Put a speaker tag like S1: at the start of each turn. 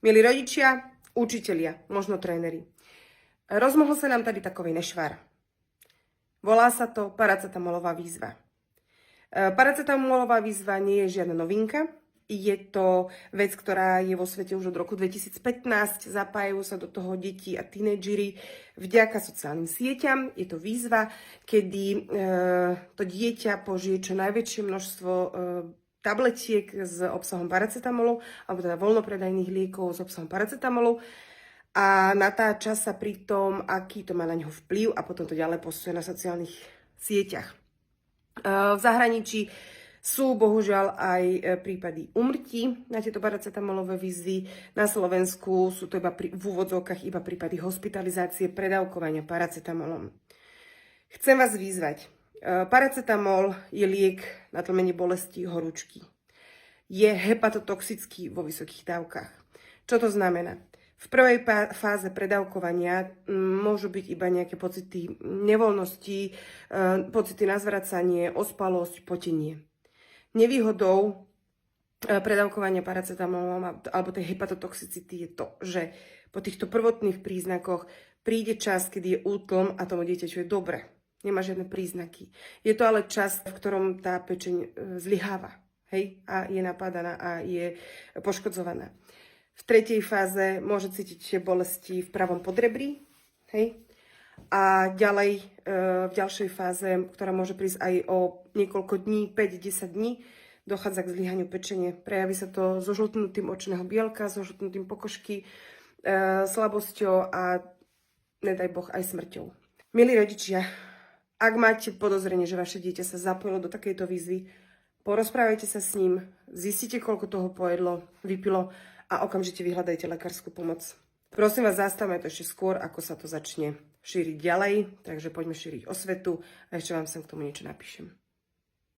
S1: Milí rodičia, učitelia, možno tréneri. Rozmohol sa nám tady takový nešvar. Volá sa to paracetamolová výzva. Paracetamolová výzva nie je žiadna novinka. Je to vec, ktorá je vo svete už od roku 2015. Zapájajú sa do toho deti a tínedžeri vďaka sociálnym sieťam. Je to výzva, kedy to dieťa požije čo najväčšie množstvo tabletiek s obsahom paracetamolu, alebo teda voľnopredajných liekov s obsahom paracetamolu a natáča sa pri tom, aký to má na neho vplyv a potom to ďalej postuje na sociálnych sieťach. V zahraničí sú bohužiaľ aj prípady úmrtí na tieto paracetamolové výzvy. Na Slovensku sú to iba v úvodzovkách iba prípady hospitalizácie, predávkovania paracetamolom. Chcem vás vyzvať. Paracetamol je liek na tlmenie bolesti horúčky. Je hepatotoxický vo vysokých dávkach. Čo to znamená? V prvej fáze predávkovania môžu byť iba nejaké pocity nevoľnosti, pocity na zvracanie, ospalosť, potenie. Nevýhodou predávkovania paracetamolom alebo tej hepatotoxicity je to, že po týchto prvotných príznakoch príde čas, kedy je útlm a tomu dieťaťu je dobre. Nemá žiadne príznaky. Je to ale čas, v ktorom tá pečeň zlyháva, hej, a je napádaná a je poškodzovaná. V tretej fáze môže cítiť bolesti v pravom podrebrí, hej, a ďalej v ďalšej fáze, ktorá môže prísť aj o niekoľko dní, 5-10 dní, dochádza k zlyhaniu pečene. Prejaví sa to so žltnutím očného bielka, so žltnutím pokožky, slabosťou a nedaj Boh aj smrťou. Milí rodičia, ak máte podozrenie, že vaše dieťa sa zapojilo do takejto výzvy, porozprávajte sa s ním, zistite, koľko toho pojedlo, vypilo a okamžite vyhľadajte lekárskú pomoc. Prosím vás, zastavme to ešte skôr, ako sa to začne šíriť ďalej, takže poďme šíriť osvetu a ešte vám sem k tomu niečo napíšem.